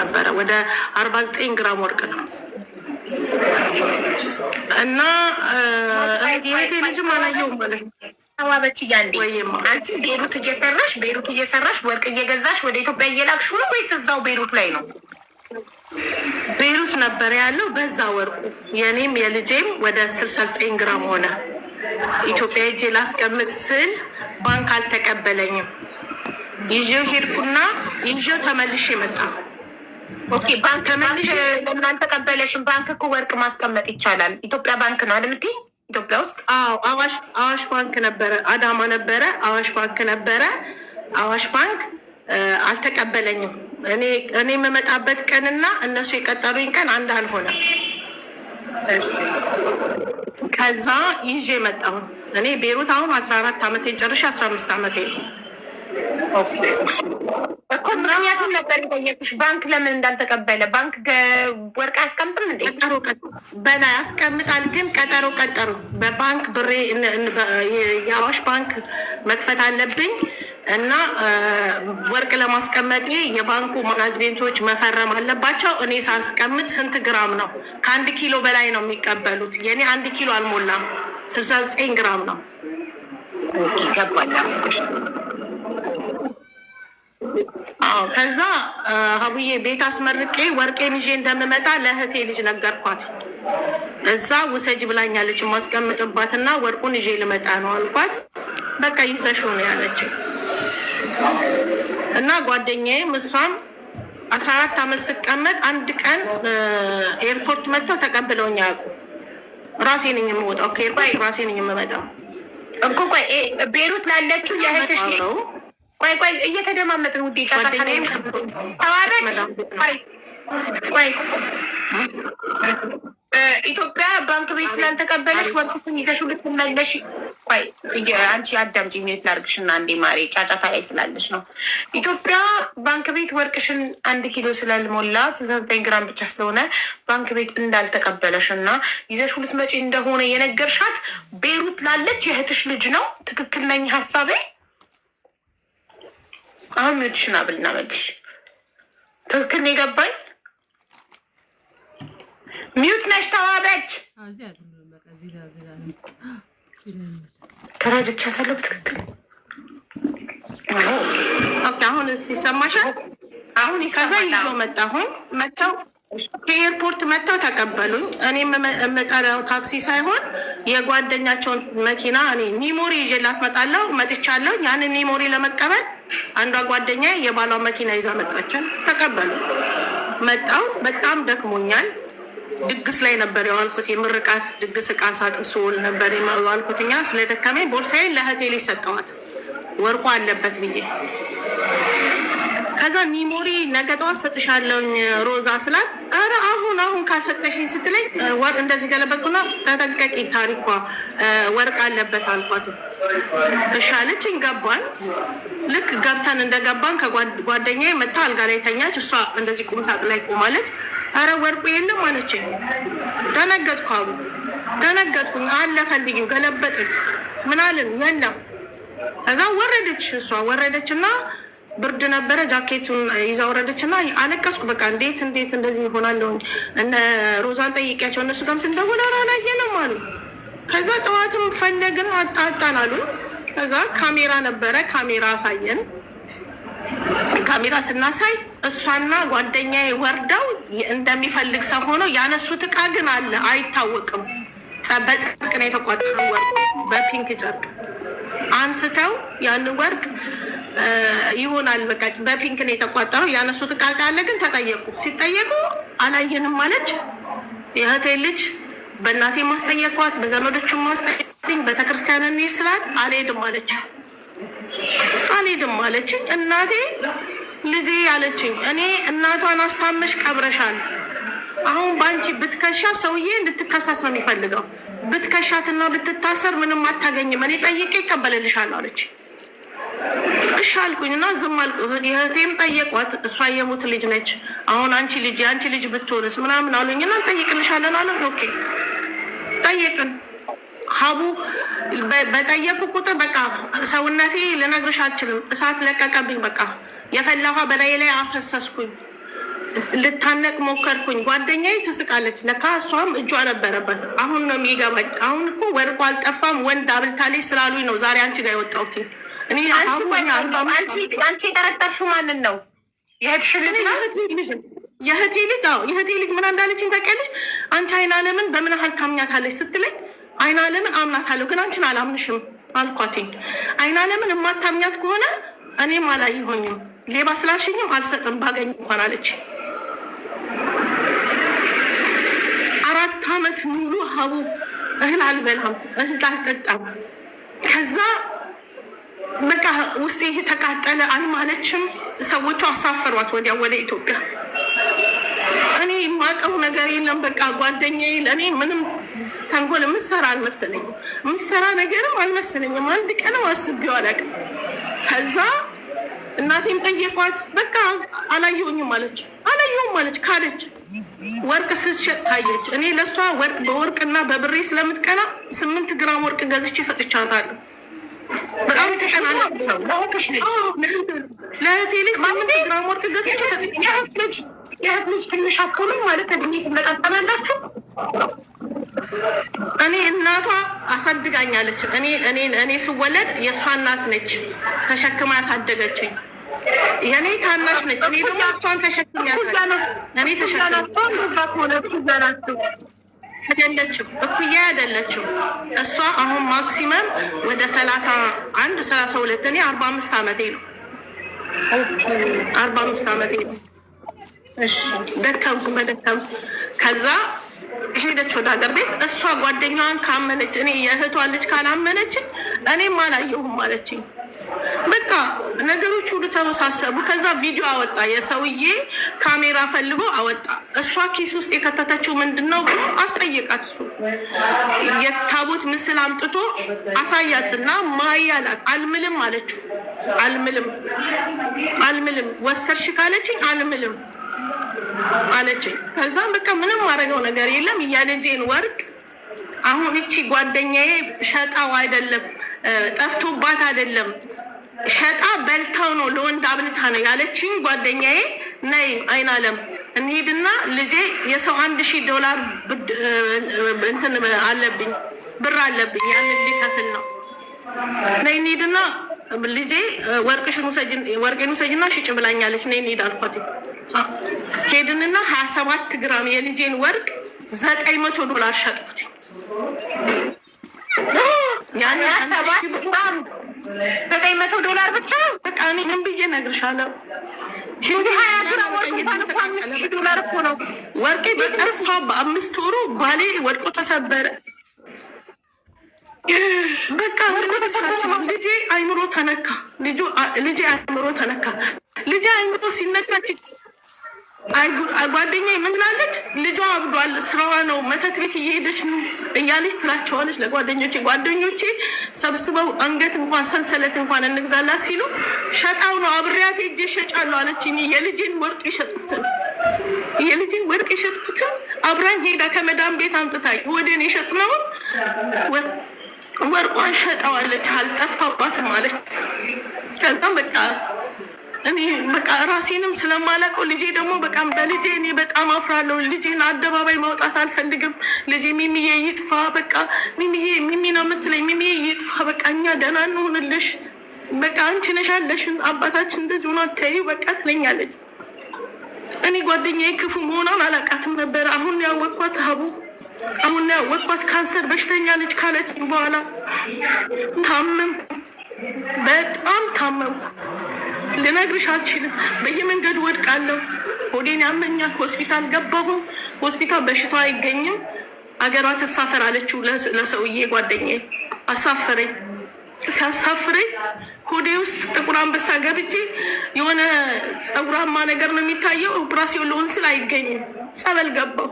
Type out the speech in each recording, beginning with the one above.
ነበረ። ወደ 49 ግራም ወርቅ ነው እና የእህቴ ልጅም አላየውም ማለት ነው። ተዋበች እያንዴ አንቺ ቤሩት እየሰራሽ ወርቅ እየገዛሽ ወደ ኢትዮጵያ እየላክሽ ነው ወይስ እዛው ቤሩት ላይ ነው? ቤሩት ነበር ያለው። በዛ ወርቁ የኔም የልጄም ወደ 69 ግራም ሆነ። ኢትዮጵያ ሄጄ ላስቀምጥ ስል ባንክ አልተቀበለኝም። ይዤው ሄድኩና ይዤው ተመልሼ መጣ። ኦኬ ባንክ ተመልሼ ለምን አልተቀበለሽም? ባንክ እኮ ወርቅ ማስቀመጥ ይቻላል። ኢትዮጵያ ባንክ ነው አይደል የምትይኝ? ኢትዮጵያ ውስጥ አዋሽ ባንክ ነበረ፣ አዳማ ነበረ፣ አዋሽ ባንክ ነበረ። አዋሽ ባንክ አልተቀበለኝም። እኔ የምመጣበት ቀንና እነሱ የቀጠሩኝ ቀን አንድ አልሆነም። ከዛ ይዤ መጣሁ። እኔ ቤሩት አሁን 14 ዓመቴን ጨርሼ 15 ዓመቴ ነው እኮ። ምክንያቱም ነበር የጠየቁሽ ባንክ ለምን እንዳልተቀበለ። ባንክ ወርቅ አያስቀምጥም እንዴ? በላይ ያስቀምጣል፣ ግን ቀጠሮ ቀጠሩ። በባንክ ብሬ የአዋሽ ባንክ መክፈት አለብኝ እና ወርቅ ለማስቀመጥ የባንኩ ማናጅሜንቶች መፈረም አለባቸው። እኔ ሳስቀምጥ ስንት ግራም ነው? ከ1 ኪሎ በላይ ነው የሚቀበሉት። የኔ 1 ኪሎ አልሞላም፣ 69 ግራም ነው። ገባላ። ከዛ ሀቡዬ ቤት አስመርቄ ወርቄን ይዤ እንደምመጣ ለእህቴ ልጅ ነገርኳት። እዛ ውሰጅ ብላኛለች የማስቀምጥባትና ወርቁን ይዤ ልመጣ ነው አልኳት። በቃ ይዘሽው ነው ያለችኝ። እና ጓደኛዬም እሷም 14 ዓመት ስቀመጥ አንድ ቀን ኤርፖርት መጥተው ተቀብለውኝ አያውቁ። ራሴ ነኝ የምወጣው ከኤርፖርት ራሴ ነኝ የምመጣው እኮ። ቆይ ቤሩት ላለችው የእህትሽ ቆይ እየተደማመጥን ውዴ ጫጫታ ላይ ቆይ ኢትዮጵያ ባንክ ቤት ስላልተቀበለሽ ወርቅሽን ይዘሽ ልትመለሽ። ቆይ አንቺ አዳምጪ፣ ሚኒት ላድርግሽና አንዴ ማሬ፣ ጫጫታ ላይ ስላለሽ ነው። ኢትዮጵያ ባንክ ቤት ወርቅሽን 1 ኪሎ ስላልሞላ 69 ግራም ብቻ ስለሆነ ባንክ ቤት እንዳልተቀበለሽ እና ይዘሽ ልትመጪ እንደሆነ የነገርሻት ቤሩት ላለች የእህትሽ ልጅ ነው። ትክክል ነኝ ሀሳቤ? አሁን ሚዩትሽን አብልና መልሽ። ትክክል ነው የገባኝ? ሚዩት ነሽ ተዋበች። ተራድቻታለሁ በትክክል። አሁን ይሰማሻል? አሁን ከዛ ይዞ መጣሁን መጥተው ከኤርፖርት መጥተው ተቀበሉኝ። እኔ የምጠራው ታክሲ ሳይሆን የጓደኛቸውን መኪና እኔ ኒሞሪ ይዤላት መጥቻለሁ። ያንን ኒሞሪ ለመቀበል አንዷ ጓደኛ የባሏ መኪና ይዛ መጣችን። ተቀበሉ። መጣው። በጣም ደክሞኛል። ድግስ ላይ ነበር የዋልኩት። የምርቃት ድግስ እቃ ሳጥን ስውል ነበር የዋልኩትኛ። ስለደከመኝ ቦርሳዬን ለእህቴ ልጅ ሰጠዋት፣ ወርቁ አለበት ብዬ። ከዛ ሚሞሪ ነገ ጠዋት ሰጥሻለሁኝ ሮዛ ስላት፣ ኧረ አሁን ካልሰጠሽኝ ስትለኝ ወር እንደዚህ ገለበጥኩና ተጠንቀቂ ታሪኳ ወርቅ አለበት አልኳት። እሺ አለችኝ። ገባን። ልክ ገብተን እንደገባን ከጓደኛዬ መታ አልጋ ላይ ተኛች። እሷ እንደዚህ ቁም ሳጥን ላይ ቆማለች። ኧረ ወርቁ የለም አለችኝ። ደነገጥኩኝ። አለ ፈልጊው። ገለበጥን። ምን አልን? የለም። ከዛ ወረደች። እሷ ወረደችና ብርድ ነበረ፣ ጃኬቱን ይዛ ወረደችና አለቀስኩ። በቃ እንዴት እንደዚህ ይሆናለሁኝ። እነ ሮዛን ጠይቂያቸው እነሱ ጋርም ስንደውል አላየንም አሉ። ከዛ ጠዋትም ፈለግን አጣን አሉ። ከዛ ካሜራ ነበረ፣ ካሜራ አሳየን። ካሜራ ስናሳይ እሷና ጓደኛዬ ወርደው እንደሚፈልግ ሰው ሆኖ ያነሱት እቃ ግን አለ፣ አይታወቅም። በጨርቅ ነው የተቋጠረው ወርቅ፣ በፒንክ ጨርቅ አንስተው ያን ወርቅ ይሆናል በቃ በፒንክ ነው የተቋጠረው። ያነሱት እቃ አለ። ግን ተጠየቁ። ሲጠየቁ አላየንም ማለች። የእህቴ ልጅ በእናቴ ማስጠየቋት፣ በዘመዶቹ ማስጠየቅኝ፣ ቤተክርስቲያን እንሂድ ስላት አልሄድም አለችኝ። እናቴ ልጄ አለችኝ። እኔ እናቷን አስታመሽ ቀብረሻል። አሁን በአንቺ ብትከሻ ሰውዬ እንድትከሰስ ነው የሚፈልገው። ብትከሻትና ብትታሰር ምንም አታገኝም። እኔ ጠይቄ ይቀበልልሻል አለች። እሺ አልኩኝ እና ዝም አልኩ። እህቴም ጠየቋት። እሷ የሙት ልጅ ነች። አሁን የአንቺ ልጅ ብትሆንስ ምናምን አሉኝና እንጠይቅልሻለን አለ። ኦኬ ጠየቅን። ሀቡ በጠየቁ ቁጥር በቃ ሰውነቴ ልነግርሽ አልችልም። እሳት ለቀቀብኝ። በቃ የፈላ ውሃ በላይ ላይ አፈሰስኩኝ። ልታነቅ ሞከርኩኝ። ጓደኛዬ ትስቃለች። ለካ እሷም እጇ ነበረበት። አሁን ነው የሚገባኝ። አሁን እኮ ወርቁ አልጠፋም ወንድ አብልታለች ስላሉኝ ነው ዛሬ አንቺ ጋር የወጣሁት። እኔ አንቺ የጠረጠርሽው ማንን ነው? የእህትሽ ልጅ ነው? የእህቴ ልጅ። አዎ የእህቴ ልጅ ምን እንዳለችኝ ታውቂያለሽ? አንቺ አይናለምን በምን ያህል ታምኛታለች ስትለኝ አይናለምን አምናታለሁ ግን አንቺን አላምንሽም አልኳትኝ። አይናለምን የማታምኛት ከሆነ እኔም አላየሆኝም ሌባ ስላልሽኝም አልሰጥም ባገኝ እንኳን አለች። 4 ዓመት ሙሉ ሀቡ እህል አልበላም እህል አልጠጣም። ከዛ በቃ ውስጤ ተቃጠለ። አልማለችም። ሰዎቹ አሳፈሯት ወዲያ ወደ ኢትዮጵያ። እኔ የማውቀው ነገር የለም። በቃ ጓደኛዬ ለእኔ ምንም ተንኮል የምሰራ አልመሰለኝም። የምሰራ ነገርም አልመሰለኝም። አንድ ቀንም አስቤው አላውቅም። ከዛ እናቴም ጠየቋት። በቃ አላየሁኝም አለች። አላየሁም አለች። ካለች ወርቅ ስትሸጥ ታየች። እኔ ለእሷ ወርቅ በወርቅና በብሬ ስለምትቀና 8 ግራም ወርቅ ገዝቼ ሰጥቻታለሁ። በጣም ተቀናለች። ለእህቴ ልጅ 8 ግራም ወርቅ ገዝቼ ሰጥቻታለሁ። የእህት ልጅ ትንሽ አትሆንም ማለት እድሜ ትመጣጠናላችሁ። እኔ እናቷ አሳድጋኛለች። እኔ ስወለድ የእሷ እናት ነች ተሸክማ ያሳደገችኝ። የእኔ ታናሽ ነች። እኔ ደግሞ እሷን ተሸክሚያታለሁ። እኔ ተሸክሚያታለሁ። አይደለችም፣ እኩያ አይደለችም። እሷ አሁን ማክሲመም ወደ 31 32 እኔ 45 ዓመቴ ነው። 45 ዓመቴ ነው። ደከምኩ በደከምኩ። ከዛ ሄደች ወደ ሀገር ቤት። እሷ ጓደኛዋን ካመነች እኔ የእህቷን ልጅ ካላመነችን እኔም አላየሁም አለችኝ። በቃ ነገሮች ሁሉ ተወሳሰቡ። ከዛ ቪዲዮ አወጣ። የሰውዬ ካሜራ ፈልጎ አወጣ። እሷ ኪስ ውስጥ የከተተችው ምንድን ነው ብሎ አስጠየቃት። እሱ የታቦት ምስል አምጥቶ አሳያትና ማያላት አልምልም አለችው። አልምልም ወሰድሽ ካለችኝ አልምልም አለችኝ። ከዛ በቃ ምንም ማድረገው ነገር የለም። የልጄን ወርቅ አሁን እቺ ጓደኛዬ ሸጣው አይደለም ጠፍቶባት አይደለም ሸጣ በልታው ነው ለወንድ አብልታ ነው ያለችኝ ጓደኛዬ። ነይ አይናለም እንሂድና ልጄ የሰው $1000 እንትን አለብኝ ብር አለብኝ ያንን ሊከፍል ነው። ነይ እንሂድና ልጄ ወርቅሽን ውሰጂና ሽጭ ብላኛለች። ነይ እንሂድ አልኳት። ሄድንና 27 ግራም የልጄን ወርቅ $900 ሸጥኩት። ያን $900 ብቻ በቃ እኔ ምን ብዬ እነግርሻለሁ? $20 እኮ ነው ወርቄ። በጠፋ በ5 ወሩ ባሌ ወድቆ ተሰበረ። በቃ ልጄ አይምሮ ተነካ። ልጄ አይምሮ ተነካ። ልጄ አይምሮ ሲነካች ጓደኛዬ ምን ትላለች? ልጇ አብዷል፣ ስራዋ ነው፣ መተት ቤት እየሄደች ነው እያለች ትላቸዋለች ለጓደኞቼ። ጓደኞቼ ሰብስበው አንገት እንኳን ሰንሰለት እንኳን እንግዛላት ሲሉ ሸጣው ነው አብሬያት ሄጄ እሸጫለሁ አለችኝ። የልጄን ወርቅ የሸጥኩትን አብራኝ ሄዳ ከመዳም ቤት አምጥታ ወደን የሸጥነውን ወርቋን ሸጠዋለች። አልጠፋባትም አለች። ከዛም በቃ እኔ በቃ ራሴንም ስለማላውቀው ልጄ ደግሞ በቃ በልጄ እኔ በጣም አፍራለሁ። ልጄን አደባባይ ማውጣት አልፈልግም። ልጄ ሚሚዬ ይጥፋ፣ በቃ ሚሚ ነው የምትለኝ። ሚሚዬ ይጥፋ፣ በቃ እኛ ደህና እንሆንልሽ፣ በቃ አንቺ ነሽ ያለሽን፣ አባታችን እንደዚህ ሆኖ ተይው በቃ ትለኛለች። እኔ ጓደኛዬ ክፉ መሆኗን አላውቃትም ነበር። አሁን ያወቅኳት ሀቡ፣ አሁን ያወቅኳት ካንሰር በሽተኛ ነች ካለችኝ በኋላ ታመምኩ፣ በጣም ታመምኩ። ልነግርሽ አልችልም። በየመንገዱ ወድቃለሁ። ሆዴን ያመኛል። ሆስፒታል ገባሁም። ሆስፒታል በሽታው አይገኝም፣ አገሯ ትሳፈር አለችው ለሰውዬ ጓደኛዬ። አሳፈረኝ። ሲያሳፍረኝ ሆዴ ውስጥ ጥቁር አንበሳ ገብቼ የሆነ ፀጉራማ ነገር ነው የሚታየው። ኦፕራሲዮን ልሆን ስል አይገኝም። ጸበል ገባሁ።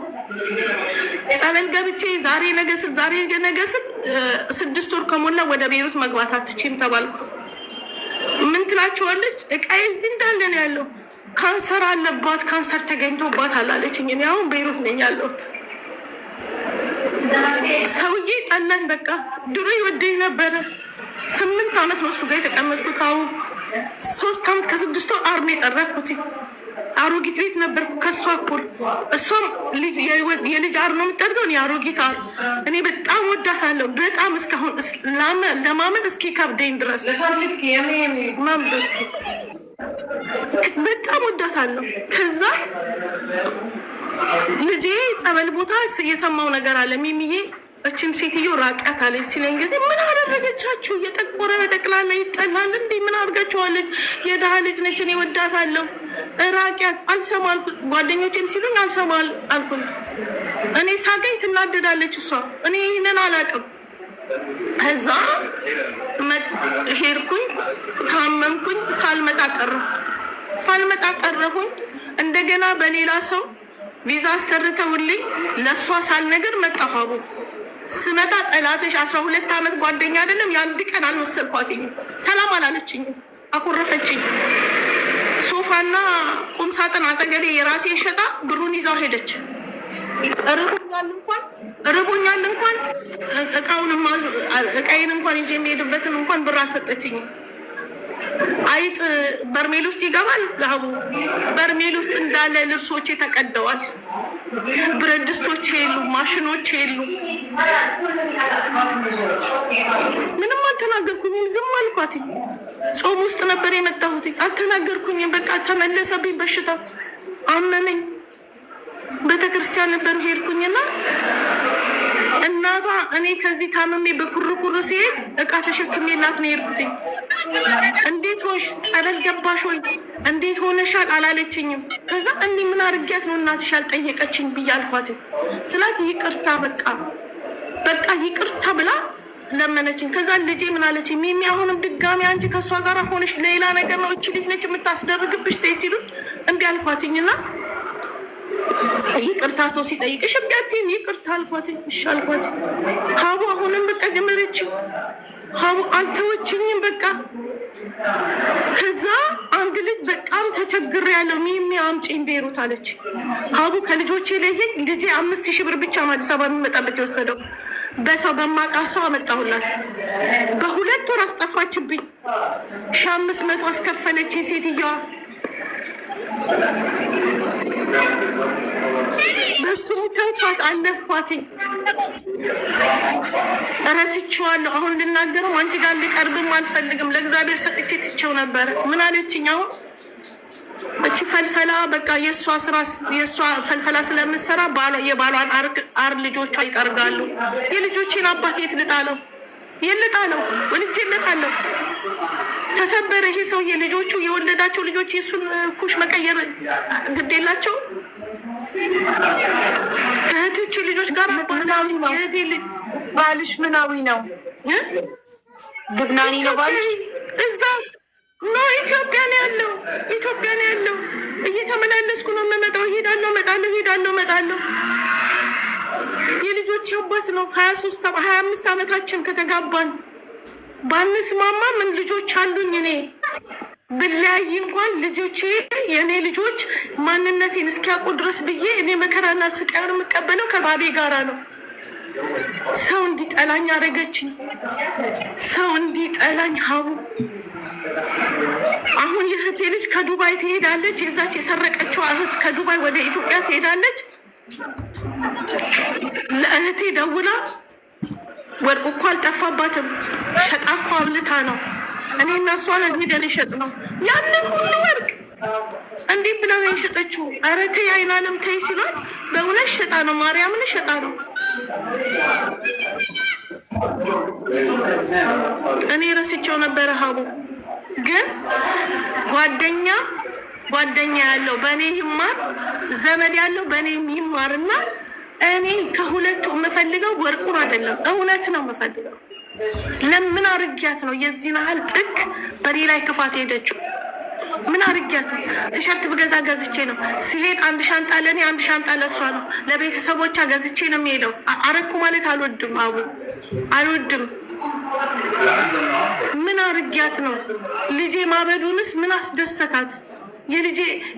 ጸበል ገብቼ ዛሬ ነገ ስል 6 ወር ከሞላ ወደ ቤሩት መግባት አትችይም ተባልኩ። ምን ትላቸዋለች? እቃዬ እዚህ እንዳለ ነው ያለው። ካንሰር አለባት፣ ካንሰር ተገኝቶባታል አለችኝ። እኔ አሁን ቤሩት ነኝ ያለሁት። ሰውዬ ጠላኝ። በቃ ድሮ ይወደኝ ነበረ። 8 ዓመት ነው እሱ ጋር የተቀመጥኩት። አሁን 3 ዓመት ከ6 ወር አርሜ የጠረኩት አሮጊት ቤት ነበርኩ ከሷ እኩል። እሷም የልጅ አር ነው የምጠርገው፣ እኔ አሮጊት አር። እኔ በጣም ወዳታለሁ፣ በጣም እስካሁን ለማመን እስኪ ከብደኝ ድረስ በጣም ወዳታለሁ። ከዛ ልጄ ጸበል ቦታ የሰማው ነገር አለ። ሚሚዬ እችን ሴትዮ ራቂያት አለች ሲለኝ ጊዜ ምን አደረገቻችሁ? እየጠቆረ በጠቅላላ ይጠላል እንዴ? ምን አድርጋችኋለች? የድሃ ልጅ ነች፣ እኔ ወዳታለሁ፣ ራቂያት። አልሰማ አልኩ። ጓደኞቼም ሲሉኝ አልሰማ አልኩኝ። እኔ ሳገኝ ትናደዳለች እሷ። እኔ ይህንን አላውቅም። ከዛ ሄድኩኝ፣ ታመምኩኝ፣ ሳልመጣ ቀረሁኝ። እንደገና በሌላ ሰው ቪዛ አሰርተውልኝ ለእሷ ሳልነግር መጣሁ። አቡ ስመጣ ጠላትሽ 12 ዓመት ጓደኛ አይደለም የአንድ ቀን አልመሰልኳትኝ። ሰላም አላለችኝም፣ አኮረፈችኝ። ሶፋና ቁም ሳጥን አጠገቤ የራሴን ሸጣ ብሩን ይዛው ሄደች። ርቦኛል እንኳን እቃዬን እንኳን ይዤ የሚሄድበትን እንኳን ብር አልሰጠችኝም። አይጥ በርሜል ውስጥ ይገባል። አቡ በርሜል ውስጥ እንዳለ ልብሶቼ ተቀደዋል። ብረት ድስቶች የሉ፣ ማሽኖች የሉ። ምንም አልተናገርኩኝም፣ ዝም አልኳት። ጾም ውስጥ ነበር የመጣሁት፣ አልተናገርኩኝም። በቃ ተመለሰብኝ፣ በሽታ አመመኝ። ቤተክርስቲያን ነበሩ ሄድኩኝና እናቷ እኔ ከዚህ ታመሜ በኩርኩር ሲሄድ እቃ ተሸክሜላት ነው የሄድኩትኝ። እንዴት ሆንሽ? ጸበል ገባሽ ወይ? እንዴት ሆነሻል አላለችኝም። ከዛ እኔ ምን አድርጊያት ነው እናትሽ አልጠየቀችኝ ብዬ አልኳት። ስላት ይቅርታ በቃ ይቅርታ ብላ ለመነችኝ። ከዛ ልጄ ምን አለችኝ? ሚሚ አሁንም ድጋሚ አንቺ ከእሷ ጋር ሆነሽ ሌላ ነገር ነው እቺ ልጅ ነች የምታስደርግብሽ ተይ ሲሉን እንዲ አልኳትኝና ይቅርታ ሰው ሲጠይቅሽ እምቢያቴን ይቅርታ አልኳት። እሺ አልኳት። ሀቡ አሁንም በቃ ጀመረችው። ሀቡ አልተወችኝም በቃ። ከዛ አንድ ልጅ በጣም ተቸግሬያለሁ ሚሚ አምጪኝ ቤሩት አለች። ሀቡ ከልጆቼ ለየኝ። ልጄ 5000 ብር ብቻ ነው አዲስ አበባ የሚመጣበት የወሰደው። በሰው በማውቃት ሰው አመጣሁላት። በ2 ወር አስጠፋችብኝ። 1500 አስከፈለችኝ ሴትየዋ። በሱ ተንኳት አለፍኳትኝ። እረስቼዋለሁ። አሁን ልናገረው አንቺ ጋር ሊቀርብም አልፈልግም። ለእግዚአብሔር ሰጥቼ ትቼው ነበረ። ምን አለችኝ? አሁን እቺ ፈልፈላ በቃ የእሷ ስራ የእሷ ፈልፈላ ስለምሰራ የባሏን አር ልጆቿ ይጠርጋሉ። የልጆቼን አባት የት ልጣለው? የልጣለው ወልጄለታለሁ። ተሰበረ ይሄ ሰውዬ። ልጆቹ የወለዳቸው ልጆች የእሱን ኩሽ መቀየር ግድ የላቸው። ከእህቶቼ ልጆች ጋር ባልሽ ምናዊ ነው? ልብናኒ ነው ባልሽ? እዛ ኖ ኢትዮጵያ ነው ያለው። ኢትዮጵያ ነው ያለው። እየተመላለስኩ ነው የምመጣው። እሄዳለሁ። የልጆች አባት ነው። 25 ዓመታችን ከተጋባን ባንስማማ ምን ልጆች አሉኝ። እኔ ብለያይ እንኳን ልጆቼ የእኔ ልጆች ማንነቴን እስኪያውቁ ድረስ ብዬ እኔ መከራና ስቃዩን የምቀበለው ከባሌ ጋራ ነው። ሰው እንዲጠላኝ አደረገችኝ። ሰው እንዲጠላኝ ሀቡ። አሁን የእህቴ ልጅ ከዱባይ ትሄዳለች። የዛች የሰረቀችው እህት ከዱባይ ወደ ኢትዮጵያ ትሄዳለች። ለእህቴ ደውላ ወርቅ እኮ አልጠፋባትም፣ ሸጣ እኮ አብልታ ነው። እኔ እና እሷ ሄደን የሸጥ ነው ያንን ሁሉ ወርቅ እንዲህ ብላ ነው የሸጠችው። ኧረ ተይ አይናለም ተይ ሲሏት በእውነት ሸጣ ነው፣ ማርያምን ሸጣ ነው። እኔ ረስቼው ነበረ ሀቡ። ግን ጓደኛ ያለው በእኔ ይማር፣ ዘመድ ያለው በእኔ ይማርና እኔ ከሁለቱ የምፈልገው ወርቁን አይደለም፣ እውነት ነው የምፈልገው። ለምን አርጊያት ነው የዚህን ያህል ጥግ በኔ ላይ ክፋት ሄደችው? ምን አርጊያት ነው? ቲሸርት ብገዛ ገዝቼ ነው ሲሄድ፣ አንድ ሻንጣ ለእኔ አንድ ሻንጣ ለእሷ ነው። ለቤተሰቦቿ ገዝቼ ነው የሚሄደው። አረኩ ማለት አልወድም አቡ፣ አልወድም። ምን አርጊያት ነው? ልጄ ማበዱንስ ምን አስደሰታት?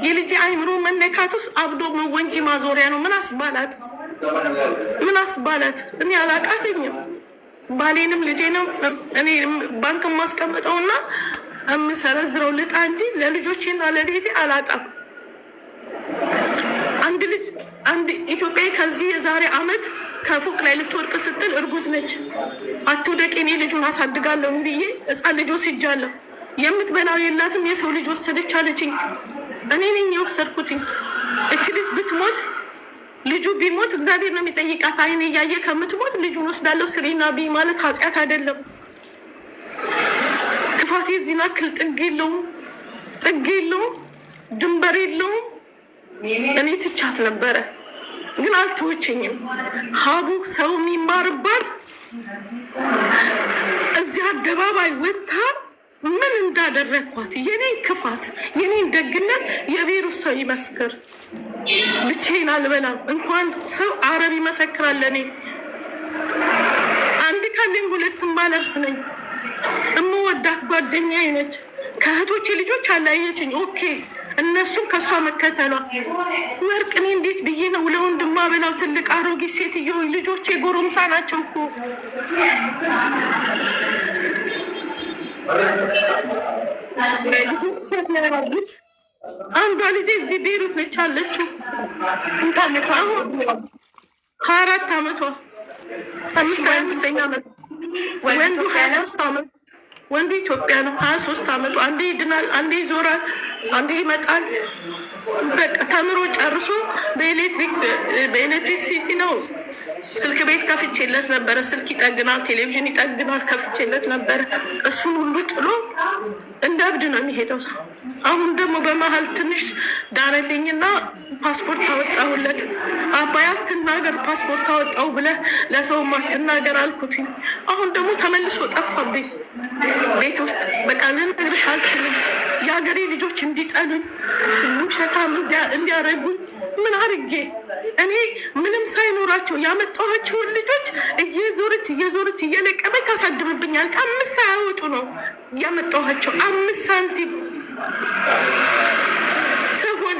የልጄ አይምሮ መነካቱስ አብዶ ወንጂ ማዞሪያ ነው። ምን አስባላት? እኔ አላቃተኝም። ባሌንም ልጄንም እኔ ባንክ ማስቀምጠውና የምሰረዝረው ልጣ እንጂ ለልጆቼና ለቤቴ አላጣም። አንድ ኢትዮጵያዊ ከዚህ የዛሬ አመት ከፎቅ ላይ ልትወድቅ ስትል እርጉዝ ነች። አትውደቂ፣ እኔ ልጁን አሳድጋለሁ ብዬ ህፃን ልጅ ወስጃለሁ። የምትበላው የላትም፣ የሰው ልጅ ወሰደች አለችኝ። እኔ ነኝ የወሰድኩትኝ። እች ልጅ ብትሞት ልጁ ቢሞት እግዚአብሔር ነው የሚጠይቃት። አይን እያየ ከምትሞት ልጁን ወስዳለሁ ስሪና ቢ ማለት ኃጢአት አይደለም። ክፋት የዚህን ያክል ጥግ የለውም፣ ጥግ የለውም፣ ድንበር የለውም። እኔ ትቻት ነበረ ግን አልተወችኝም። ሀቡ ሰው የሚማርባት እዚህ አደባባይ ወጥታ ምን እንዳደረግኳት የኔን ክፋት የኔን ደግነት የቤሩት ሰው ይመስክር። ብቻዬን አልበላም። እንኳን ሰው አረብ ይመሰክራል። ለእኔ አንድ ካለኝ ሁለትም ባለርስ ነኝ። እምወዳት ጓደኛዬ ነች። ከእህቶቼ ልጆች አላየችኝ። ኦኬ እነሱም ከእሷ መከተሏ ወርቅ እኔ እንዴት ብዬ ነው ለወንድማ በላው? ትልቅ አሮጊት ሴትዮ ልጆቼ ጎረምሳ ናቸው እኮ። ልጆች አንዷ ልጄ እዚህ ቤሩት ነች አለችው። 24 ዓመቷ 25ኛ ዓመት ወንዱ 23 ዓመት ወንዱ ኢትዮጵያ ነው። 23 ዓመቱ። አንዴ ይድናል፣ አንዴ ይዞራል፣ አንዴ ይመጣል። በቃ ተምሮ ጨርሶ በኤሌክትሪሲቲ ነው። ስልክ ቤት ከፍቼለት ነበረ። ስልክ ይጠግናል፣ ቴሌቪዥን ይጠግናል። ከፍቼለት ነበረ። እሱን ሁሉ ጥሎ እንደ እብድ ነው የሚሄደው ሰው። አሁን ደግሞ በመሀል ትንሽ ዳነልኝና ፓስፖርት አወጣሁለት። አባይ አትናገር ፓስፖርት አወጣው ብለህ ለሰውም አትናገር አልኩትኝ። አሁን ደግሞ ተመልሶ ጠፋብኝ ቤት ውስጥ። በቃ ልነግርሽ አልችልም። የሀገሬ ልጆች እንዲጠሉኝ፣ ውሸታም እንዲያረጉኝ ምን አርጌ እኔ ምንም ሳይኖራቸው ያመጣኋቸውን ልጆች እየዞረች እየለቀመች ታሳድምብኛለች። 5 ሳያወጡ ነው ያመጣኋቸው፣ 5 ሳንቲም።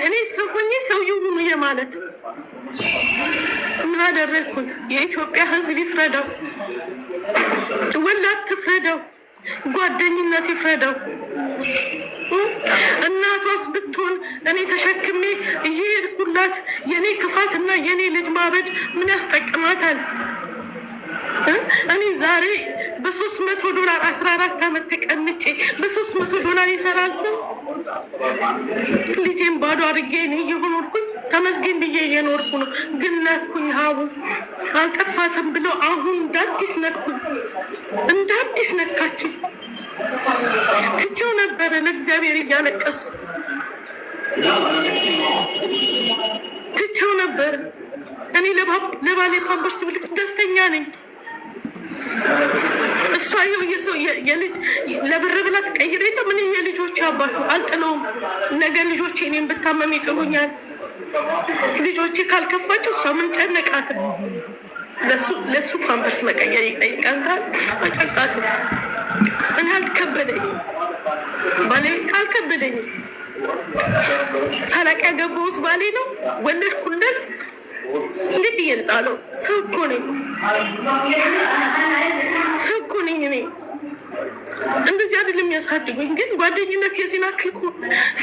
እኔ ሰው ሆኜ ሰው ይሁኑ የማለት ምን አደረግኩኝ? የኢትዮጵያ ሕዝብ ይፍረደው፣ ወላድ ትፍረደው፣ ጓደኝነት ይፍረደው። እናቷስ ብትሆን እኔ ተሸክሜ እየሄድኩላት የኔ ክፋትና የኔ ልጅ ማበድ ምን ያስጠቅማታል? እኔ ዛሬ $300 14 ዓመት ተቀምጬ $300 ይሰራል ሰው። ልጄን ባዶ አድርጌ እኔ እየኖርኩኝ ተመስገን ብዬ እየኖርኩ ነው። ግን ነኩኝ። ሀቡ አልጠፋትም ብለው አሁን እንዳዲስ ነኩኝ፣ እንዳዲስ ነካችን። ትቼው ነበረ ለእግዚአብሔር እያለቀሱ ትቼው ነበረ። እኔ ለባሌ ፓምፐርስ ብልክ ደስተኛ ነኝ። እሷ የሰው የልጅ ለብር ብላ ትቀይር የለ ምን የልጆች አባቱ አልጥለውም። ነገ ልጆቼ እኔም ብታመም ይጥሉኛል። ልጆቼ ካልከፋቸው እሷ ምን ጨነቃት? ለሱ ፓምፐርስ መቀየር ይጠይቃታል። አጨቃትም። እኔ አልከበደኝም፣ ባለቤት አልከበደኝም። ሳላቅ ያገባሁት ባሌ ነው። ወለድኩለት። እንዴት ብዬ ልጣለው? ሰው እኮ ነኝ፣ ሰው እኮ ነኝ እኔ። እንደዚህ አይደለም የሚያሳድጉኝ። ግን ጓደኝነት የዜና ክልኩ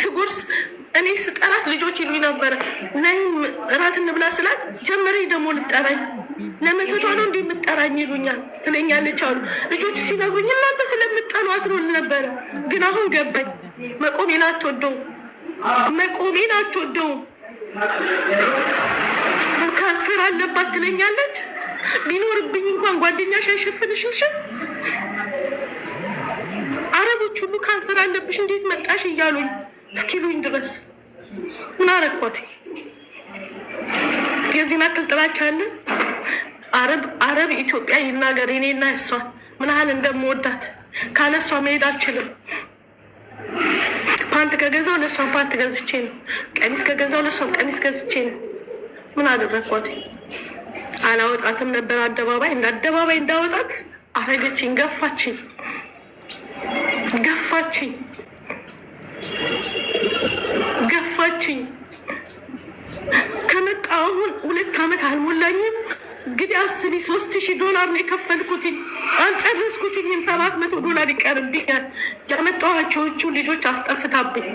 ስጎርስ እኔ ስጠራት ልጆች ይሉኝ ነበረ። ናይ እራት እንብላ ስላት ጀመረኝ ደግሞ ልጠራኝ። ለመተቷ ነው እንዲህ የምጠራኝ ይሉኛል ትለኛለች አሉ ልጆቹ ሲነግሩኝ። እናንተ ስለምጠሏት ነው ነበረ። ግን አሁን ገባኝ። መቆሜን አትወደውም፣ መቆሜን አትወደውም። ካንሰር አለባት ትለኛለች። ቢኖርብኝ እንኳን ጓደኛሽ አይሸፍንሽልሽም። አረቦች ሁሉ ካንሰር አለብሽ እንዴት መጣሽ እያሉኝ እስኪሉኝ ድረስ ምን አረኳት? የዚህን አክል ጥላቻ አለ። አረብ ኢትዮጵያ ይናገር እኔና እሷን ምን ያህል እንደምወዳት። ካለሷ መሄድ አልችልም። ፓንት ከገዛው ለሷን ፓንት ገዝቼ ነው። ቀሚስ ከገዛው ለሷን ቀሚስ ገዝቼ ነው። ምን አደረኳት? አላወጣትም ነበር አደባባይ። እንደ አደባባይ እንዳወጣት አረገችኝ። ገፋችኝ፣ ገፋችኝ፣ ገፋችኝ። ከመጣ አሁን 2 ዓመት አልሞላኝም። እንግዲህ አስቢ፣ $3000 ነው የከፈልኩት። አልጨረስኩትኝም። $700 ይቀርብኛል። ያመጣኋቸዎቹ ልጆች አስጠፍታብኝ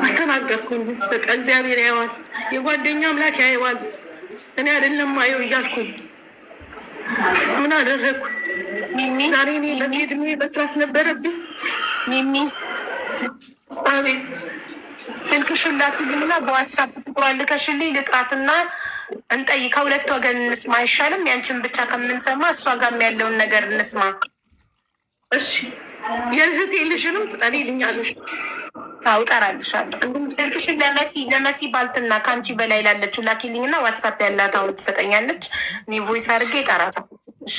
አልተናገርኩኝ። በቃ እግዚአብሔር ያየዋል፣ የጓደኛ አምላክ ያየዋል። እኔ አይደለም ማየው እያልኩኝ ምን አደረግኩ? ዛሬ እኔ በዚህ እድሜ መስራት ነበረብኝ። ሚሚ አቤት። ስልክሽን ላኪልኝና በዋትሳፕ ቁጥሯን ልከሽልኝ ልጥራትና እንጠይቅ። ከሁለት ወገን እንስማ አይሻልም? ያንቺን ብቻ ከምንሰማ እሷ ጋርም ያለውን ነገር እንስማ። እሺ፣ የእህቴ ልጅንም ትጠሪልኛለሽ? አዎ እጠራልሻለሁ። ስልክሽን ለመሲ ባልትና ከአንቺ በላይ ላለችው ላኪልኝና ዋትሳፕ ያላት አሁን ትሰጠኛለች። እኔ ቮይስ አድርጌ እጠራታለሁ። እሺ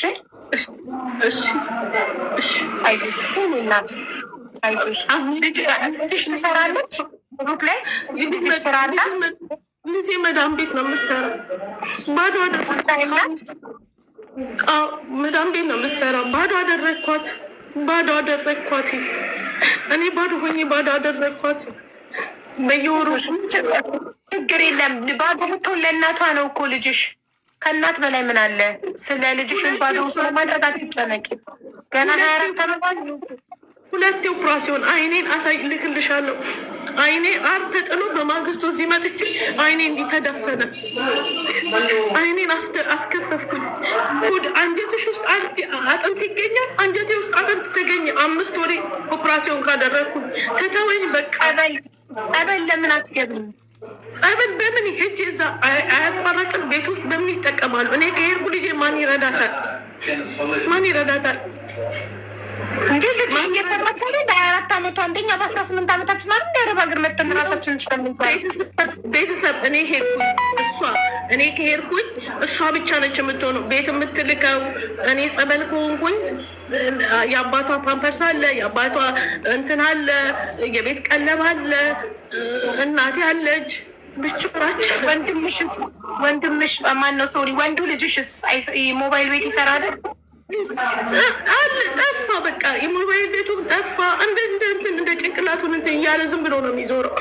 እሺ እሺ። አይዞሽ ልጅሽ ትሰራለች ሩት ላይ ስራ አላት። ልጄ መዳም ቤት ነው የምትሰራው። ባዶ መዳም ቤት ነው የምትሰራው። ባዶ አደረግኳት። እኔ ባዶ ሆኜ ባዶ አደረግኳት። በየወሩ ችግር የለም። ባዶ ብትሆን ለእናቷ ነው እኮ ልጅሽ። ከእናት በላይ ምን አለ? ስለ ልጅሽን ባዶ ውስጥ ማድረግ አትጨነቂ። ገና 24 ዓመት 2 ኦፕራሲዮን አይኔን ልክልሻለሁ። አይኔ አር ተጥሎ በማግስቱ እዚህ መጥቼ አይኔ እንዲህ ተደፈነ። አይኔን አስከፈፍኩኝ። ጉድ! አንጀትሽ ውስጥ አጥንት ይገኛል። አንጀቴ ውስጥ አጥንት ተገኘ። 5 ወሬ ኦፕራሲዮን ካደረግኩኝ ተተወኝ በቃ። ጸበል ለምን አትገብም? ጸበል በምን ሄጅ? እዛ አያቋረጥም። ቤት ውስጥ በምን ይጠቀማሉ? እኔ ከሄድኩ ልጄ ማን ይረዳታል? እንዴ ልጅሽ እየሰራች አይደል? በ24 ዓመቷ አንደኛ በ18 ዓመታችን አይደል የአረብ ሀገር መጠን ራሳችን ቤተሰብ እኔ ከሄድኩኝ እሷ ብቻ ነች የምትሆነው ቤት የምትልከው። እኔ ጸበል ከሆንኩኝ የአባቷ ፓምፐርስ አለ፣ የአባቷ እንትን አለ፣ የቤት ቀለብ አለ፣ እናቴ አለች። ብቻራችን ወንድምሽ ማን ነው? ሶሪ ወንዱ ልጅሽስ ሞባይል ቤት ይሰራ አይደል? ጠፋ። በቃ የሞባይል ቤቱም ጠፋ። እንደ ጭንቅላቱን እንትን እያለ ዝም ብሎ ነው የሚዞረው።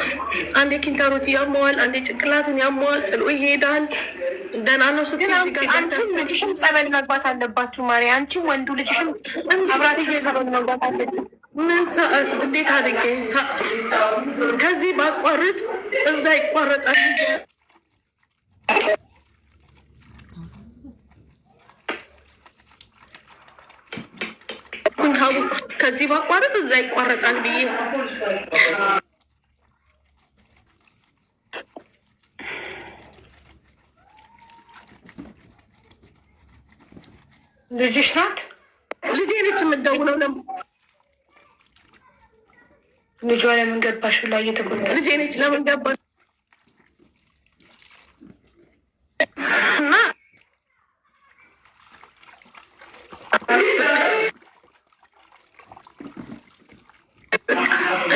አንዴ ኪንታሮት ያመዋል፣ አንዴ ጭንቅላቱን ያመዋል፣ ጥሎ ይሄዳል። ደህና ነው ስትይ አንቺም ልጅሽም ጸበል መግባት አለባችሁ ማሪ። አንቺም ወንዱ ልጅሽም አብራችሁ ጸበል መግባት አለባችሁ። ምን ሰዓት እንዴት አድርጌ ከዚህ ባቋርጥ እዛ ይቋረጣል። ከዚህ ባቋረጥ እዛ ይቋረጣል ብዬ ልጅሽ ናት? ልጄ ነች የምትደውለው። ልጇ ለምን ገባሽ ብላ እየተቆጣ ልጄ ነች ለምን ገባሽ እና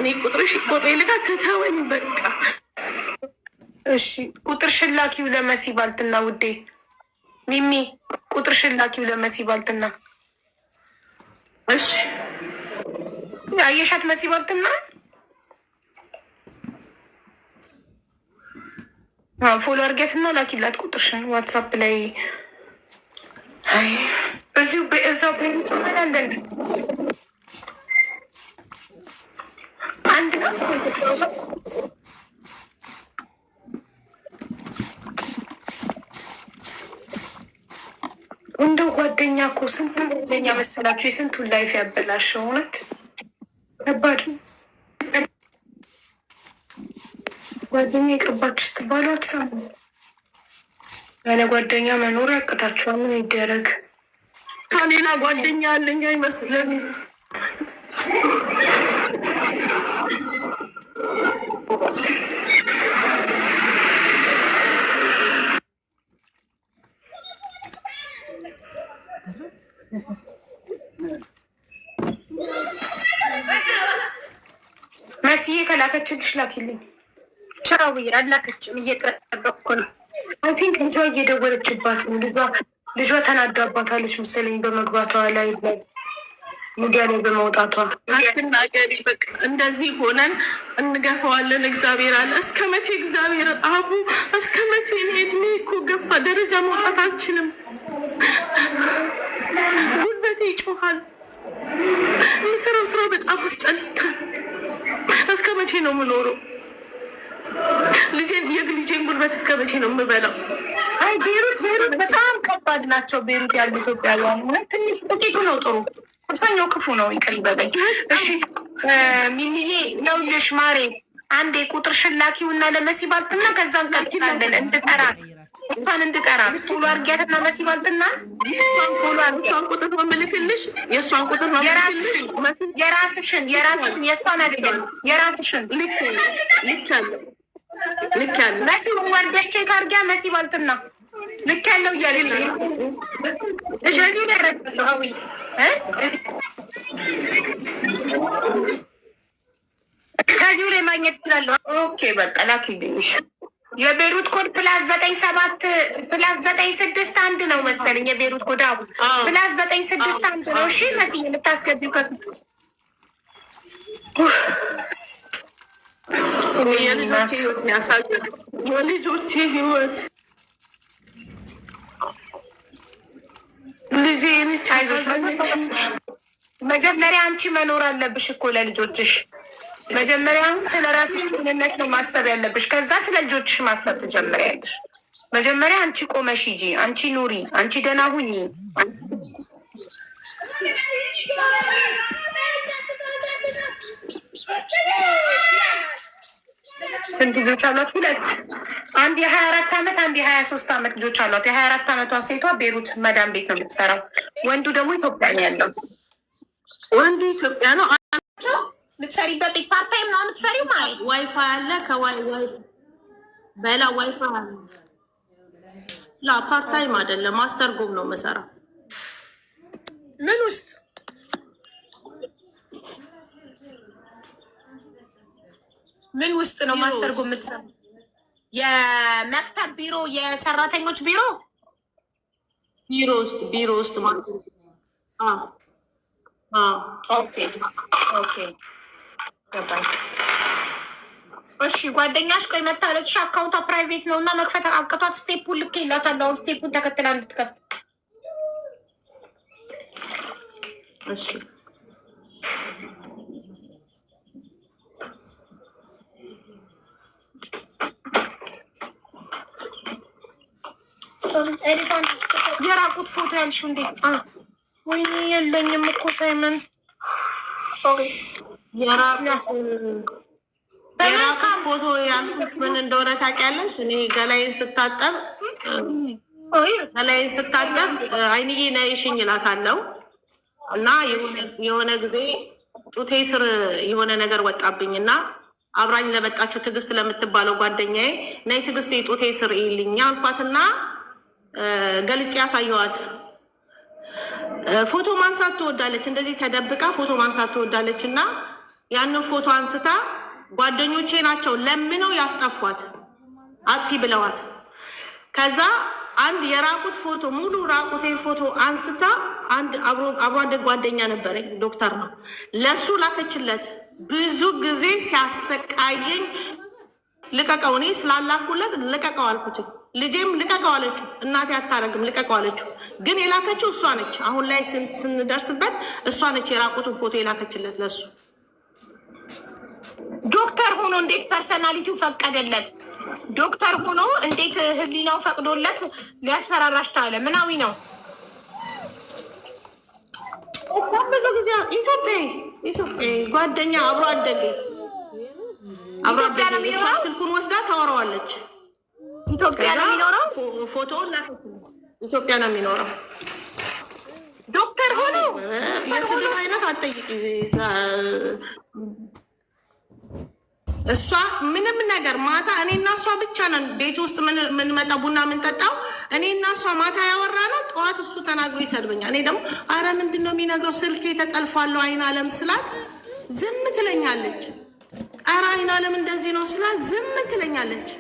እኔ ቁጥርሽ ቆጥሬ ልጋ ትተወኝ በቃ። እሺ ቁጥርሽን ላኪው ለመሲ ባልትና ውዴ። ሚሚ ቁጥርሽን ላኪው ለመሲ ባልትና። እሺ አየሻት መሲ ባልትና ፎሎ አድርጊያትና ላኪላት ቁጥርሽን ዋትሳፕ ላይ። እዛው ቤት መላለን አንድ ቀን እንደው ጓደኛ እኮ ስንት ጓደኛ መሰላችሁ? የስንቱን ላይፍ ያበላሸው። እውነት ከባድ ጓደኛ ይቅርባችሁ ስትባሉ አትሰሙ። ያለ ጓደኛ መኖር ያቅታችኋል። ምን ይደረግ? ሌላ ጓደኛ አለኝ አይመስልም። መስዬ ከላከችልሽ ላኪልኝ። ቻው አላከችም፣ እየጠበቅኩ ነው። አይ ቲንክ ልጇ እየደወለችባት ነው። ልጇ ተናዳባታለች መሰለኝ በመግባቷ ላይ ሚዲያ ላይ በመውጣቷ። አትናገሪ በቃ። እንደዚህ ሆነን እንገፋዋለን። እግዚአብሔር አለ። እስከ መቼ እግዚአብሔር አቡ? እስከ መቼ? እድሜ እኮ ገፋ፣ ደረጃ መውጣት አልችልም። ጉልበቴ ይጮሃል። የምሰራው ስራ በጣም አስጠልታል። እስከ መቼ ነው የምኖረው? የልጄን ጉልበት እስከ መቼ ነው የምበላው? አይ ቤሩት በጣም ከባድ ናቸው። ቤሩት ያሉ ኢትዮጵያውያን ትንሽ ጥቂቱ ነው ጥሩ፣ አብዛኛው ክፉ ነው። ይቅር ይበለኝ። እሺ ሚሚዬ ነውልሽ ማሬ፣ አንዴ ቁጥር ሽላኪውና ለመሲባልትና ከዛ እንቀጥላለን። እንድጠራት እሷን እንድጠራት ፎሎ አርጊያትና መሲባልትና እሷን ፎሎ አርጊያት። ቁጥር ነው የምልክልሽ። የእሷን ቁጥር ነው የራስሽን የእሷን አይደለም የራስሽን ልክ ያለው መሲ ወርደሽ ቼክ አርጊያ። መሲባልትና ልክ ያለው እያለች እዚህ ደረጃለሁ። አዊ ከዚሁ ላይ ማግኘት እችላለሁ። ኦኬ በቃ ላኪልሽ። የቤሩት ኮድ +97 +961 ነው መሰለኝ። የቤሩት ኮድ +961 ነው። እሺ መስዬ የምታስገቢው ከፊት የልጆቼ ህይወት ያሳዝናል። የልጆቼ ህይወት ልጄ ነች። አይዞሽ መጀመሪያ አንቺ መኖር አለብሽ እኮ ለልጆችሽ። መጀመሪያ ስለ ራስሽ ምንነት ነው ማሰብ ያለብሽ። ከዛ ስለ ልጆችሽ ማሰብ ትጀምሪያለሽ። መጀመሪያ አንቺ ቆመሽ ሂጂ፣ አንቺ ኑሪ፣ አንቺ ደህና ሁኚ። ስንት ልጆች አሏት? 2። አንድ የ24 ዓመት አንድ የ23 ዓመት ልጆች አሏት። የ24 ዓመቷ ሴቷ ቤሩት መዳም ቤት ነው የምትሰራው። ወንዱ ደግሞ ኢትዮጵያ ነው ያለው። ወንዱ ኢትዮጵያ ነው። የምትሰሪበት ቤት ፓርታይም ነው የምትሰሪው? ማለት ዋይፋይ አለ። ከዋይፋይ በላ ዋይፋይ አለ። ላ ፓርታይም አይደለም፣ ማስተርጎም ነው የምሰራው። ምን ውስጥ ምን ውስጥ ነው ማስተርጎም የምትሰራው? የመክተብ ቢሮ፣ የሰራተኞች ቢሮ ውስጥ ማለት ነው። ኦኬ ገባኝ። እሺ ጓደኛሽ ቆይ መታለች። አካውንቷ ፕራይቬት ነው እና መክፈት አቅቷት ስቴፑን ልኬላታለሁ። አሁን ስቴፑን ተከትላ እንድትከፍት። እሺ የራቁት ፎቶ ያልሽው እንዴት? ወይኔ የለኝም እኮ ሳይመን የራቁት ፎቶ ያልኩት ምን እንደሆነ ታውቂያለሽ? እኔ ገላዬን ስታጠብ አይንዬ ነይሽኝ እላታለሁ እና የሆነ ጊዜ ጡቴ ስር የሆነ ነገር ወጣብኝ እና አብራኝ ለመጣችሁ ትዕግስት ለምትባለው ጓደኛዬ ነይ ትዕግስት ጡቴ ስር ይልኛ አልኳትና ገልጬ ያሳየዋት። ፎቶ ማንሳት ትወዳለች፣ እንደዚህ ተደብቃ ፎቶ ማንሳት ትወዳለች እና ያንን ፎቶ አንስታ ጓደኞቼ ናቸው ለምነው ያስጠፏት፣ አጥፊ ብለዋት። ከዛ አንድ የራቁት ፎቶ ሙሉ ራቁቴን ፎቶ አንስታ አንድ አብሮ አደግ ጓደኛ ነበረኝ፣ ዶክተር ነው፣ ለሱ ላከችለት። ብዙ ጊዜ ሲያሰቃየኝ ልቀቀው፣ እኔ ስላላኩለት ልቀቀው አልኩትኝ። ልጄም ልቀቀው አለችው፣ እናቴ አታረግም ልቀቀው አለችው። ግን የላከችው እሷ ነች። አሁን ላይ ስንደርስበት እሷ ነች የራቁቱን ፎቶ የላከችለት ለሱ። ዶክተር ሆኖ እንዴት ፐርሰናሊቲው ፈቀደለት? ዶክተር ሆኖ እንዴት ህሊናው ፈቅዶለት ሊያስፈራራሽ ታለ? ምናዊ ነው? ብዙ ጊዜ ኢትዮጵያ ጓደኛ አብሮ አደገ ስልኩን ወስዳ ታወራዋለች። ኢትዮጵያ ነው የሚኖረው። ፎቶውን ኢትዮጵያ ነው የሚኖረው። ዶክተር ሆኖ የስድብ አይነት አትጠይቂ። እሷ ምንም ነገር ማታ እኔ እና እሷ ብቻ ነን ቤት ውስጥ ምንመጣ ቡና ምንጠጣው እኔ እና እሷ ማታ ያወራ ነው። ጠዋት እሱ ተናግሮ ይሰድበኛል። እኔ ደግሞ አረ ምንድን ነው የሚነግረው? ስልኬ ተጠልፏለሁ አይን አለም ስላት ዝም ትለኛለች። አረ አይን አለም እንደዚህ ነው ስላት ዝም ትለኛለች።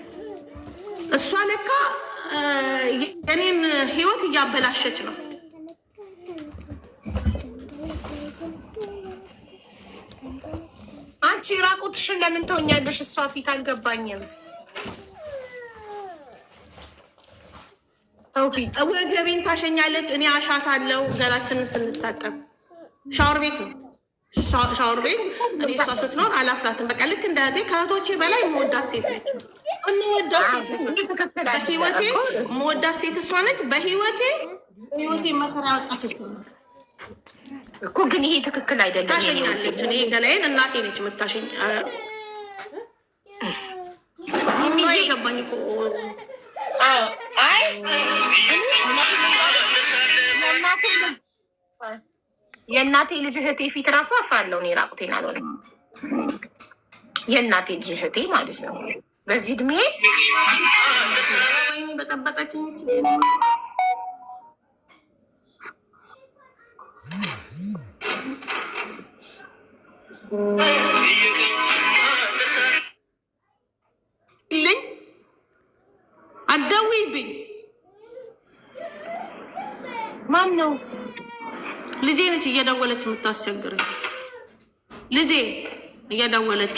እሷ ለካ የኔን ህይወት እያበላሸች ነው። አንቺ ራቁትሽን ለምን ትሆኛለሽ? እሷ ፊት አልገባኝም። ሰው ፊት ወገቤን ታሸኛለች። እኔ አሻታለሁ። ገላችንን ስንታጠብ ሻወር ቤት ነው። ሻወር ቤት እኔ እሷ ስትኖር አላፍራትም። በቃ ልክ እንደ እህቴ ከእህቶቼ በላይ መወዳት ሴት ነች። የምወዳት ሴት ነች። በህይወቴ መወዳት ሴት እሷ ነች። በህይወቴ መከራ ያወጣች እኮ። ግን ይሄ ትክክል አይደለም። ታሸኛለች። እኔ ገላዬን እናቴ ነች የምታሸኝ። ገባኝ እኮ የእናቴ ልጅ እህቴ ፊት ራሱ አፍራለሁ። እኔ ራቁቴን አልሆነም። የእናቴ ልጅ እህቴ ማለት ነው። በዚህ እድሜ በጠበጠችኝ። ልኝ አትደውይብኝ። ማን ነው? ልጄ ነች እየደወለች የምታስቸግረኝ። ልጄ እየደወለች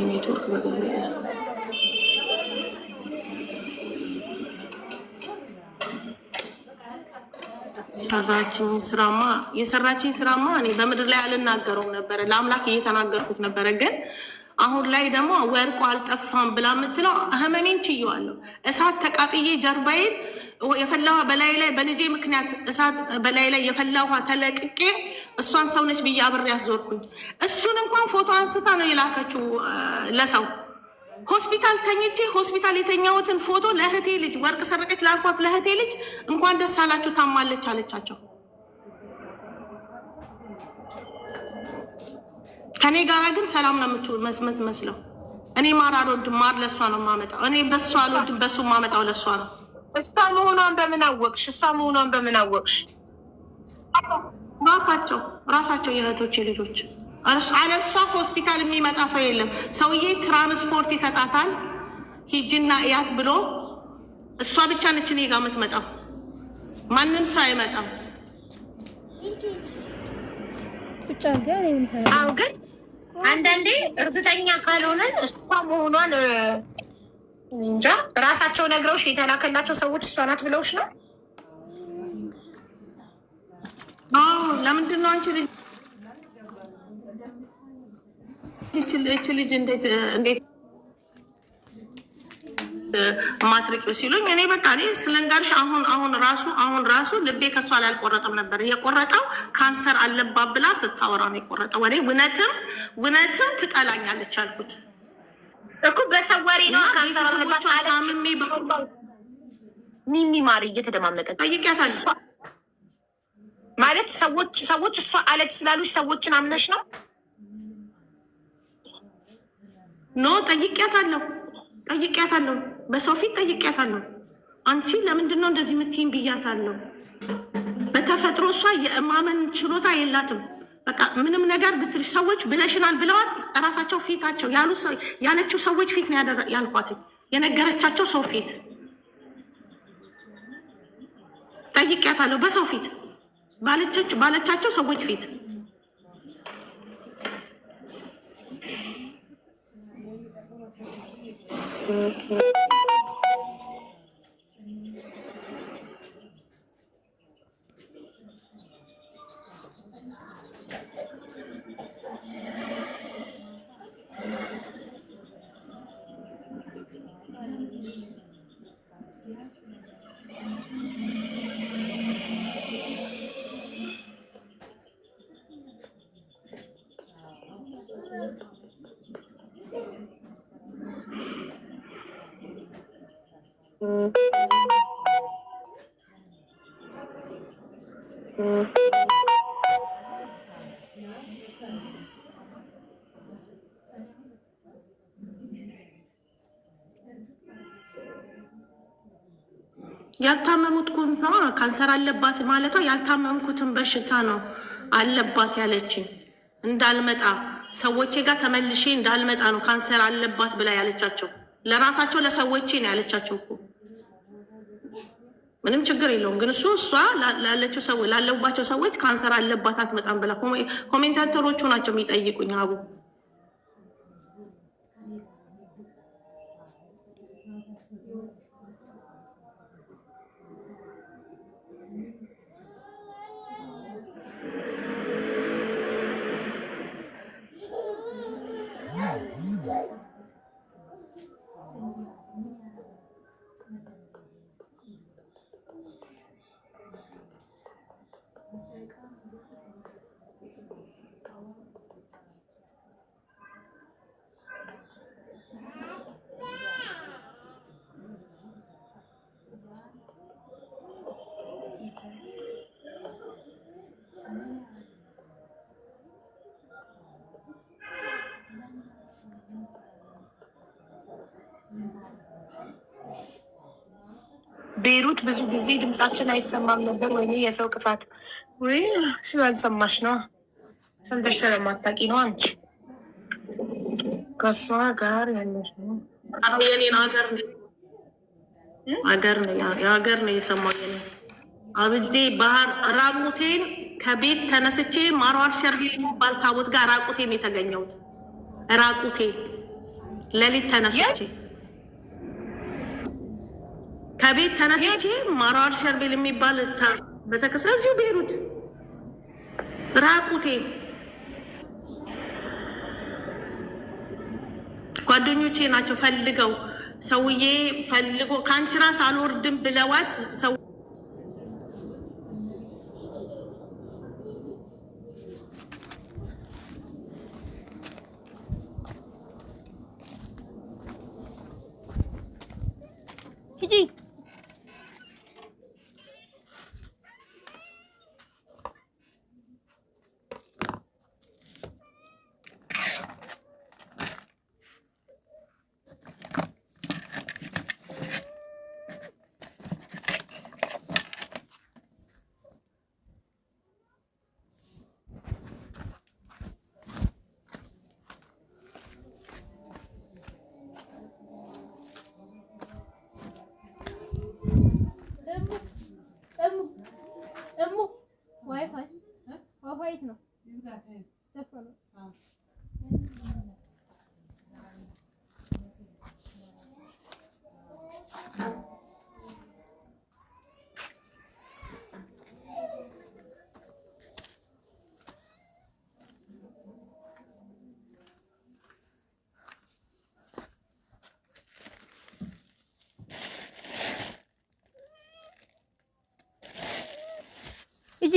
ኔትወርክ የሰራችኝ ስራማ እኔ በምድር ላይ አልናገረውም ነበረ። ለአምላክ እየተናገርኩት ነበረ። ግን አሁን ላይ ደግሞ ወርቁ አልጠፋም ብላ የምትለው ህመሜን ችየዋለሁ። እሳት ተቃጥዬ ጀርባዬን የፈላ ውሃ በላይ ላይ በልጄ ምክንያት እሳት በላይ ላይ የፈላ ውሃ ተለቅቄ እሷን ሰውነች ብዬ አብሬ ያዞርኩኝ። እሱን እንኳን ፎቶ አንስታ ነው የላከችው ለሰው። ሆስፒታል ተኝቼ ሆስፒታል የተኛሁትን ፎቶ ለእህቴ ልጅ ወርቅ ሰረቀች ላልኳት ለእህቴ ልጅ እንኳን ደስ አላችሁ ታማለች አለቻቸው። ከኔ ጋራ ግን ሰላም ነው መስለው። እኔ ማር አልወድም፣ ማር ለእሷ ነው የማመጣው። እኔ በሱ አልወድም፣ በሱ የማመጣው ለእሷ ነው። እሷ መሆኗን በምን አወቅሽ? ራሳቸው የእህቶቼ ልጆች አለ እሷ ሆስፒታል የሚመጣ ሰው የለም። ሰውዬ ትራንስፖርት ይሰጣታል፣ ሂጅና እያት ብሎ። እሷ ብቻ ነች እኔ ጋ የምትመጣው፣ ማንም ሰው አይመጣም። አዎ፣ ግን አንዳንዴ እርግጠኛ ካልሆነን እሷ መሆኗን እንጃ። ራሳቸው ነግረውሽ የተላከላቸው ሰዎች እሷ ናት ብለውሽ ነው? ለምንድን ነው አንቺ ልጅ ልጅ እንዴት ማትሪቂው ሲሉኝ እኔ በቃ እኔ ስለንጋርሽ አሁን ራሱ ልቤ ከሷ ላይ አልቆረጠም ነበር። የቆረጠው ካንሰር አለባት ብላ ስታወራ ነው የቆረጠው። ወሬ እውነትም ትጠላኛለች አልኩት እኮ በሰው ወሬ ነው። ካንሰር አለባት ታምሜ ሚሚ ማር እየተደማመጠ ጠይቂያታለሁ ማለት ሰዎች እሷ አለች ስላሉሽ ሰዎችን አምነሽ ነው? ኖ ጠይቂያታለሁ፣ በሰው ፊት ጠይቂያታለሁ። አንቺ ለምንድን ነው እንደዚህ የምትይኝ ብያታለሁ። በተፈጥሮ እሷ የማመን ችሎታ የላትም። በቃ ምንም ነገር ብትልሽ ሰዎች ብለሽናል ብለዋት እራሳቸው ፊታቸው ያለችው ሰዎች ፊት ነው ያልኳት፣ የነገረቻቸው ሰው ፊት ጠይቂያታለሁ። በሰው ፊት ባለቻቸው ሰዎች ፊት ያልታመሙት ኩንታ ካንሰር አለባት ማለቷ ያልታመምኩትን በሽታ ነው አለባት ያለችኝ። እንዳልመጣ ሰዎቼ ጋር ተመልሼ እንዳልመጣ ነው ካንሰር አለባት ብላ ያለቻቸው። ለራሳቸው ለሰዎቼ ነው ያለቻቸው እኮ። ምንም ችግር የለውም። ግን እሷ ላለችው ሰው ላለባቸው ሰዎች ካንሰር አለባት አትመጣም ብላ ኮሜንታተሮቹ ናቸው የሚጠይቁኝ። አቡ ቤይሩት ብዙ ጊዜ ድምጻችን አይሰማም ነበር። ወይኔ የሰው ክፋት! ወይ ስላልሰማሽ ነው፣ ሰምተሽ ስለማታውቂ ነው። አንቺ ከእሷ ጋር ያለሽ ነው። የኔን ሀገር ነው የሰማው። የኔ አብጄ ባህር ራቁቴን ከቤት ተነስቼ ማርዋር ሸርቢል የሚባል ታቦት ጋር ራቁቴን የተገኘሁት። ራቁቴ ሌሊት ተነስቼ ከቤት ተነስቼ ማርዋር ሸርቢል የሚባል ቤተክርስቲያን እዚሁ ቤይሩት ራቁቴ። ጓደኞቼ ናቸው ፈልገው ሰውዬ ፈልጎ ከአንቺ ራስ አልወርድም ብለዋት ሰው ሂጂ ነው ሂጂ